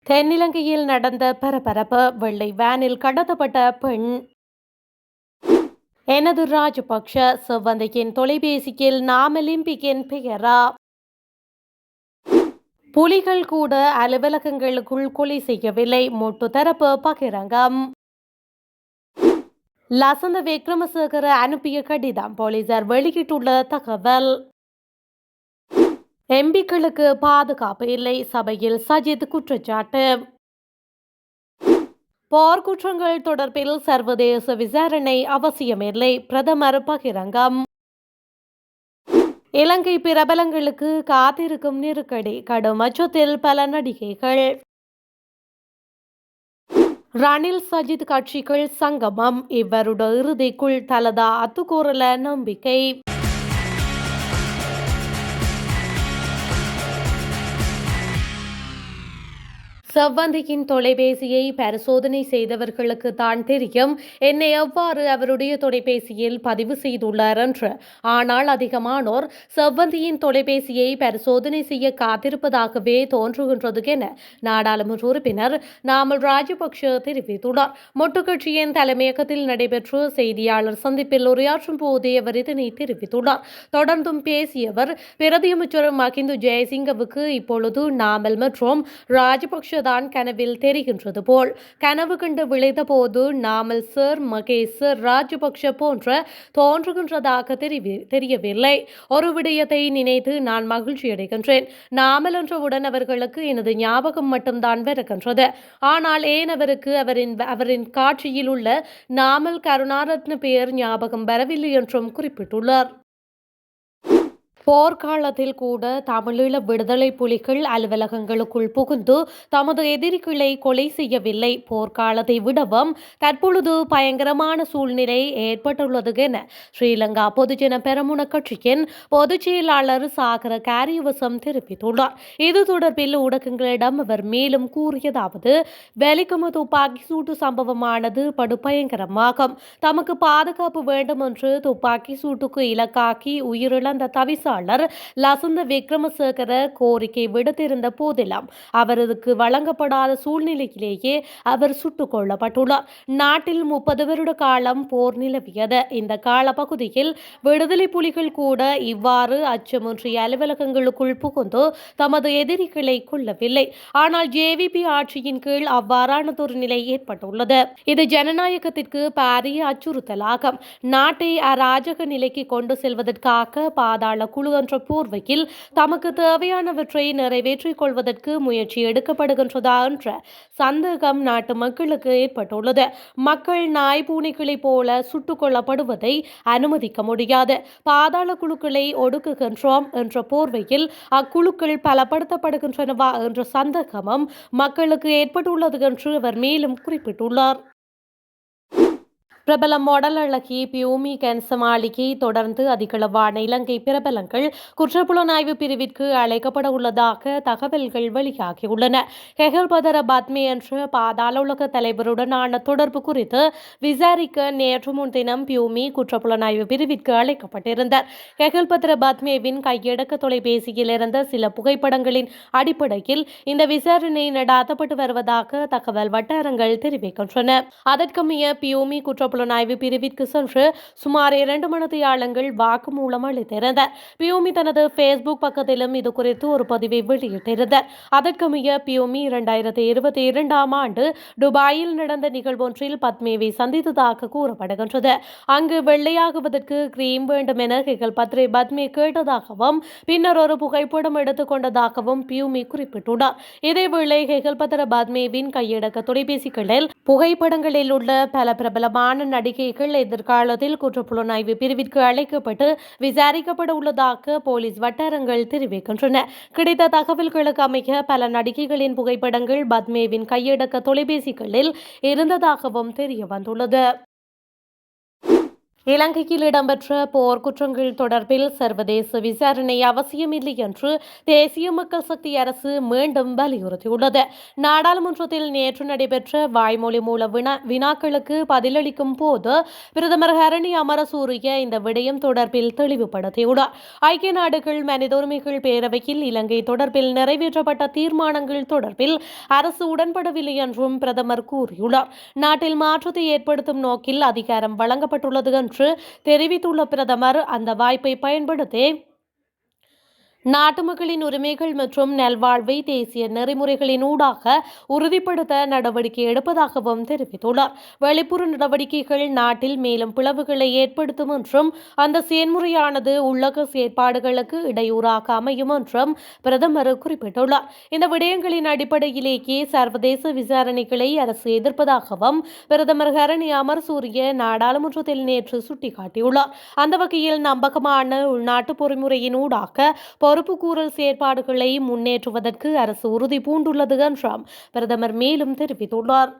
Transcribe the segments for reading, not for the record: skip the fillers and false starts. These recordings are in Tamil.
தென்னிலங்கையில் நடந்த பரபரப்பு. வெள்ளை வேனில் கடத்தப்பட்ட பெண். எனது ராஜபக்ஷ செவ்வந்தியின் தொலைபேசியில் நாமலிம்பிக்கின் பெயரா? புலிகள் கூட அலுவலகங்களுக்குள் கொலை செய்யவில்லை. மொட்டு தரப்பு பகிரங்கம். லசந்த விக்ரமசேகர அனுப்பிய கடிதம் போலீசார் வெளியிட்டுள்ள தகவல். எம்பிக்களுக்கு பாதுகாப்பு இல்லை, சபையில் சஜித் குற்றச்சாட்டு. போர்க்குற்றங்கள் தொடர்பில் சர்வதேச விசாரணை அவசியமில்லை, பிரதமர் பகிரங்கம். இலங்கை பிரபலங்களுக்கு காத்திருக்கும் நெருக்கடி, கடும் அச்சத்தில் பல நடிகைகள். ரணில் சஜித் கட்சிகள் சங்கமம், இவ்வருட இறுதிக்குள் தலதா அத்துக்கூறல நம்பிக்கை. செவ்வந்தியின் தொலைபேசியை பரிசோதனை செய்தவர்களுக்கு தான் தெரியும் என்னை எவ்வாறு அவருடைய தொலைபேசியில் பதிவு செய்துள்ளார் என்று. ஆனால் அதிகமானோர் செவ்வந்தியின் தொலைபேசியை பரிசோதனை செய்ய காத்திருப்பதாகவே தோன்றுகின்றது என நாடாளுமன்ற உறுப்பினர் நாமல் ராஜபக்ஷ தெரிவித்துள்ளார். மொட்டு கட்சியின் தலைமையகத்தில் நடைபெற்ற செய்தியாளர் சந்திப்பில் உரையாற்றும் போதே அவர் இதனை தெரிவித்துள்ளார். தொடர்ந்தும் பேசியவர், பிரதியமைச்சர் மகிந்து ஜெயசிங்கவுக்கு இப்பொழுது நாமல் மற்றும் ராஜபக்ஷ தான் கனவில் தெரிகின்றது போல். கனவு கண்டு விளைந்த போது நாமல் சார், மகேஷ் சார், ராஜபக்ஷ போன்ற தோன்றுகின்றதாக தெரியவில்லை. ஒரு விடயத்தை நினைத்து நான் மகிழ்ச்சி அடைகின்றேன். நாமல் என்றவுடன் அவர்களுக்கு எனது ஞாபகம் மட்டும்தான் வருகின்றது. ஆனால் ஏன் அவருக்கு அவரின் காட்சியில் உள்ள நாமல் கருணாரத்ன பெயர் ஞாபகம் வரவில்லை என்றும் குறிப்பிட்டுள்ளார். போர்க்காலத்தில் கூட தமிழீழ விடுதலை புலிகள் அலுவலகங்களுக்குள் புகுந்து தமது எதிரிகளை கொலை செய்யவில்லை. போர்க்காலத்தை விடவும் தற்பொழுது பயங்கரமான சூழ்நிலை ஏற்பட்டுள்ளது என ஸ்ரீலங்கா பொதுஜன பெரமுன கட்சியின் பொதுச் செயலாளர் சாகர காரியவசம் தெரிவித்துள்ளார். இது தொடர்பில் ஊடகங்களிடம் அவர் மேலும் கூறியதாவது, வெலிகம துப்பாக்கி சூட்டு சம்பவமானது படுபயங்கரமாகும். தமக்கு பாதுகாப்பு வேண்டும் என்று துப்பாக்கி சூட்டுக்கு இலக்காக்கி உயிரிழந்த தவிச லசந்த விக்ரமசேகர கோரிக்கை விடுத்திருந்த போதிலும் அவருக்கு வழங்கப்படாத சூழ்நிலையிலேயே அவர் சுட்டுக் கொல்லப்பட்டுள்ளார். நாட்டில் 30 வருட காலம் போர் நிலவியது. இந்த கால பகுதியில் விடுதலை புலிகள் கூட இவ்வாறு அச்சமின்றி அலுவலகங்களுக்குள் புகுந்து தமது எதிரிகளை கொல்லவில்லை. ஆனால் ஜேவிபி ஆட்சியின் கீழ் அவ்வாறானதொரு நிலை ஏற்பட்டுள்ளது. இது ஜனநாயகத்திற்கு பாரிய அச்சுறுத்தலாகும். நாட்டை அராஜக நிலைக்கு கொண்டு செல்வதற்காக பாதாள குழு என்ற போர்வையில் தமக்கு தேவையானவற்றை நிறைவேற்றிக் கொள்வதற்கு முயற்சி எடுக்கப்படுகின்றதா என்ற சந்தேகம் நாட்டு மக்களுக்கு ஏற்பட்டுள்ளது. மக்கள் நாய் பூனைகளைப் போல சுட்டுக் கொல்லப்படுவதை அனுமதிக்க முடியாது. பாதாள குழுக்களை ஒடுக்குகின்றோம் என்ற போர்வையில் அக்குழுக்கள் பலப்படுத்தப்படுகின்றனவா என்ற சந்தேகமும் மக்களுக்கு ஏற்பட்டுள்ளது என்று அவர் மேலும் குறிப்பிட்டுள்ளார். பிரபல மாடல் அழகி பியூமி கன்சமாளிகை தொடர்ந்து அதிகளவான இலங்கை பிரபலங்கள் குற்றப்புலனாய்வு பிரிவிற்கு அழைக்கப்பட உள்ளதாக தகவல்கள் வெளியாகியுள்ளன. ஹெகல்பதர பத்மே என்ற பாதாள உலக தலைவருடனான தொடர்பு குறித்து விசாரிக்க நேற்று முன்தினம் பியூமி குற்றப்புலனாய்வு பிரிவிற்கு அழைக்கப்பட்டிருந்தார். ஹெகல்பதர பத்மேவின் கையடக்க தொலைபேசியில் இருந்த சில புகைப்படங்களின் அடிப்படையில் இந்த விசாரணை நடாத்தப்பட்டு வருவதாக தகவல் வட்டாரங்கள் தெரிவிக்கின்றன. அதற்கமைய பியூமி புலனாய்வு பிரிவிற்கு சென்று சுமார் 2 மணித்தியாலங்கள் வாக்குமூலம் அளித்திருந்தார். பியூமி தனது பேஸ்புக் பக்கத்திலும் இது குறித்து ஒரு பதிவை வெளியிட்டிருந்தார். அதற்கமைய பியூமி 2022 ஆண்டு துபாயில் நடந்த நிகழ்வொன்றில் பத்மேவை சந்தித்ததாக கூறப்படுகின்றது. அங்கு வெள்ளையாகுவதற்கு கிரீம் வேண்டும் என ஹெகல்பத்ரே பத்மே கேட்டதாகவும் பின்னர் ஒரு புகைப்படம் எடுத்துக் கொண்டதாகவும் பியூமி குறிப்பிட்டுள்ளார். இதேவேளை ஹெகல்பத்ர பத்மேவின் கையடக்க தொலைபேசிகளில் புகைப்படங்களில் உள்ள பல பிரபலமான நடிகைகள் எதிர்காலத்தில் குற்றப்புலனாய்வு பிரிவிற்கு அழைக்கப்பட்டு விசாரிக்கப்பட உள்ளதாக போலீஸ் வட்டாரங்கள் தெரிவிக்கின்றன. கிடைத்த தகவல்களுக்கு அமைய பல நடிகைகளின் புகைப்படங்கள் பத்மேவின் கையடக்க தொலைபேசிகளில் இருந்ததாகவும் தெரிய வந்துள்ளது. இலங்கையில் இடம்பெற்ற போர்க்குற்றங்கள் தொடர்பில் சர்வதேச விசாரணை அவசியமில்லை என்று தேசிய மக்கள் சக்தி அரசு மீண்டும் வலியுறுத்தியுள்ளது. நாடாளுமன்றத்தில் நேற்று நடைபெற்ற வாய்மொழி மூல வினாக்களுக்கு பதிலளிக்கும் போது பிரதமர் ஹரணி அமரசூரிய இந்த விடயம் தொடர்பில் தெளிவுபடுத்தியுள்ளார். ஐக்கிய நாடுகள் மனித உரிமைகள் பேரவையில் இலங்கை தொடர்பில் நிறைவேற்றப்பட்ட தீர்மானங்கள் தொடர்பில் அரசு உடன்படவில்லை என்றும் பிரதமர் கூறியுள்ளார். நாட்டில் மாற்றத்தை ஏற்படுத்தும் நோக்கில் அதிகாரம் வழங்கப்பட்டுள்ளது என்று தெரிவித்துள்ள பிரதமர் அந்த வாய்ப்பை பயன்படுத்தி நாட்டு மக்களின் உரிமைகள் மற்றும் நல்வாழ்வை தேசிய நெறிமுறைகளின் ஊடாக உறுதிப்படுத்த நடவடிக்கை எடுப்பதாகவும் தெரிவித்துள்ளார். வெளிப்புற நடவடிக்கைகள் நாட்டில் மேலும் பிளவுகளை ஏற்படுத்தும் என்றும் அந்த செயல்முறையானது உள்ளக செயற்பாடுகளுக்கு இடையூறாக அமையும் என்றும் பிரதமர் குறிப்பிட்டுள்ளார். இந்த விடயங்களின் அடிப்படையிலேயே சர்வதேச விசாரணைகளை அரசு எதிர்ப்பதாகவும் பிரதமர் ஹரணி அமரசூரிய நாடாளுமன்றத்தில் நேற்று சுட்டிக்காட்டியுள்ளார். அந்த வகையில் நம்பகமான உள்நாட்டு பொறிமுறையின் ஊடாக பொறுப்புக்கூறல் செயற்பாடுகளை முன்னேற்றுவதற்கு அரசு உறுதி பூண்டுள்ளது என்றும் பிரதமர் மேலும் தெரிவித்துள்ளார்.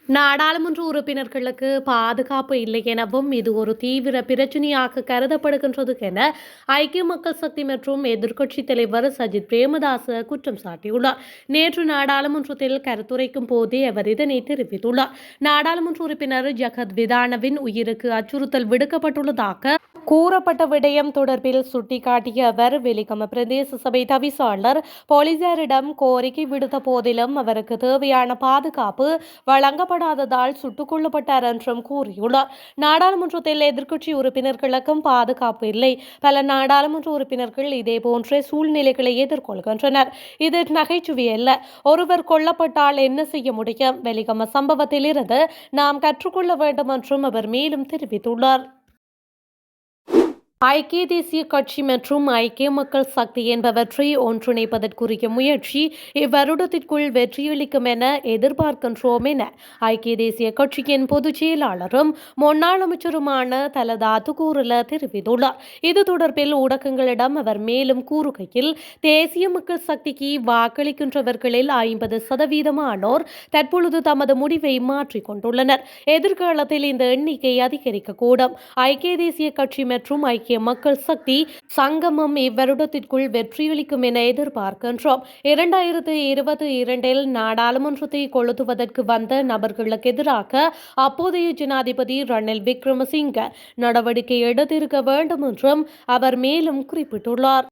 நாடாளுமன்ற உறுப்பினர்களுக்கு பாதுகாப்பு இல்லை எனவும் இது ஒரு தீவிர பிரச்சினையாக கருதப்படுகின்றது என ஐக்கிய மக்கள் சக்தி மற்றும் எதிர்க்கட்சித் தலைவர் சஜித் பிரேமதாச குற்றம் சாட்டியுள்ளார். நேற்று நாடாளுமன்றத்தில் கருத்துரைக்கும் போதே அவர் இதனை தெரிவித்துள்ளார். நாடாளுமன்ற உறுப்பினர் ஜகத் விதானவின் உயிருக்கு அச்சுறுத்தல் விடுக்கப்பட்டுள்ளதாக கூறப்பட்ட விடயம் தொடர்பில் சுட்டிக்காட்டிய அவர் வெலிகம பிரதேச சபை தவிசாளர் போலீசாரிடம் கோரிக்கை விடுத்த போதிலும் அவருக்கு தேவையான பாதுகாப்பு வழங்கப்படாததால் சுட்டுக் கொல்லப்பட்டார் என்றும் கூறியுள்ளார். நாடாளுமன்றத்தில் எதிர்க்கட்சி உறுப்பினர்களுக்கும் பாதுகாப்பு இல்லை. பல நாடாளுமன்ற உறுப்பினர்கள் இதேபோன்ற சூழ்நிலைகளை எதிர்கொள்கின்றனர். இது நகைச்சுவை அல்ல. ஒருவர் கொல்லப்பட்டால் என்ன செய்ய முடியும்? வெலிகம சம்பவத்தில் இருந்து நாம் கற்றுக்கொள்ள வேண்டும் என்றும் அவர் மேலும் தெரிவித்துள்ளார். ஐக்கிய தேசிய கட்சி மற்றும் ஐக்கிய மக்கள் சக்தி என்பவற்றை ஒன்றிணைப்பதற்குரிய முயற்சி இவ்வருடத்திற்குள் வெற்றியளிக்கும் என எதிர்பார்க்கின்றோம் என ஐக்கிய தேசிய கட்சியின் பொதுச் செயலாளரும் முன்னாள் அமைச்சருமான தலதா துகூரல தெரிவித்துள்ளார். இது தொடர்பில் ஊடகங்களிடம் அவர் மேலும் கூறுகையில், தேசிய மக்கள் சக்திக்கு வாக்களிக்கின்றவர்களில் 50% தற்பொழுது தமது முடிவை மாற்றிக் கொண்டுள்ளனர். எதிர்காலத்தில் இந்த எண்ணிக்கை அதிகரிக்கக்கூடும். ஐக்கிய தேசிய கட்சி மற்றும் ஐக்கிய மக்கள் சக்தி சங்கமம் இவ்வருடத்திற்குள் வெற்றியளிக்கும் என எதிர்பார்க்கின்றோம். 2022 நாடாளுமன்றத்தை கொளுத்துவதற்கு வந்த நபர்களுக்கு எதிராக அப்போதைய ஜனாதிபதி ரணில் விக்ரமசிங்க நடவடிக்கை எடுத்திருக்க வேண்டும் என்றும் அவர் மேலும் குறிப்பிட்டுள்ளார்.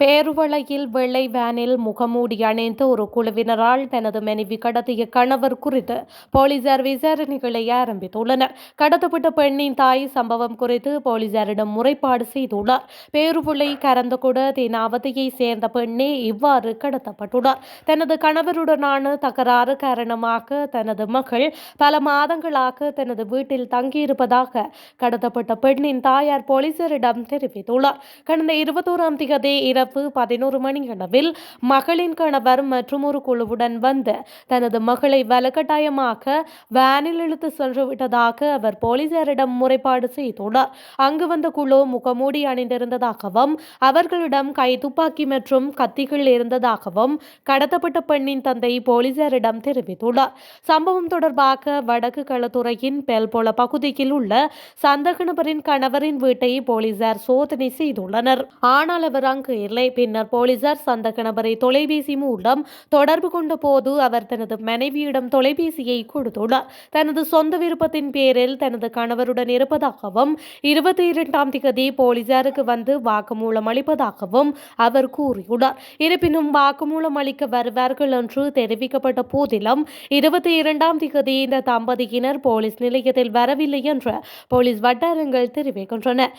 பேருவளையில் வெள்ளை வேனில் முகமூடி அணிந்த ஒரு குழுவினரால் தனது மனைவி கடத்திய கணவர் குறித்து போலீசார் விசாரணைகளை ஆரம்பித்துள்ளனர். கடத்தப்பட்ட பெண்ணின் தாய் சம்பவம் குறித்து போலீசாரிடம் முறைப்பாடு செய்துள்ளார். பேருவளை கரந்தகுட தேனாவதியை சேர்ந்த பெண்ணே இவ்வாறு கடத்தப்பட்டுள்ளார். தனது கணவருடனான தகராறு காரணமாக தனது மகள் பல மாதங்களாக தனது வீட்டில் தங்கியிருப்பதாக கடத்தப்பட்ட பெண்ணின் தாயார் போலீசாரிடம் தெரிவித்துள்ளார். கடந்த 21ஆம் தேதி இரவு 11 மணியளவில் மகளின் கணவர் மற்றும் ஒரு குழுவுடன் வந்து தனது மகளை வலுக்கட்டாயமாக வேனில் இழுத்து சென்று விட்டதாக அவர் போலீசாரிடம் முறைப்பாடு செய்துள்ளார். அங்கு வந்த குழு முகமூடி அணிந்திருந்ததாகவும் அவர்களிடம் கை துப்பாக்கி மற்றும் கத்திகள் இருந்ததாகவும் கடத்தப்பட்ட பெண்ணின் தந்தை போலீசாரிடம் தெரிவித்துள்ளார். சம்பவம் தொடர்பாக வடக்கு களத்துறையின் பெல்போல பகுதியில் உள்ள சந்தக நபரின் கணவரின் வீட்டை போலீசார் சோதனை செய்துள்ளனர். ஆனால் அவர் அங்கு இல்லை. பின்னர் போலீசார் சந்தக நபரை தொலைபேசி மூலம் தொடர்பு கொண்ட போது அவர் தனது மனைவியிடம் தொலைபேசியை கொடுத்துள்ளார். தனது சொந்த விருப்பத்தின் பேரில் தனது கணவருடன் இருப்பதாகவும் 22ஆம் தேதி போலீசாருக்கு வந்து வாக்குமூலம் அளிப்பதாகவும் அவர் கூறியுள்ளார். இருப்பினும் வாக்குமூலம் அளிக்க வருவார்கள் என்று தெரிவிக்கப்பட்ட போதிலும் 22ஆம் தேதி இந்த தம்பதியினர் போலீஸ் நிலையத்தில் வரவில்லை என்று போலீஸ் வட்டாரங்கள் தெரிவிக்கின்றன.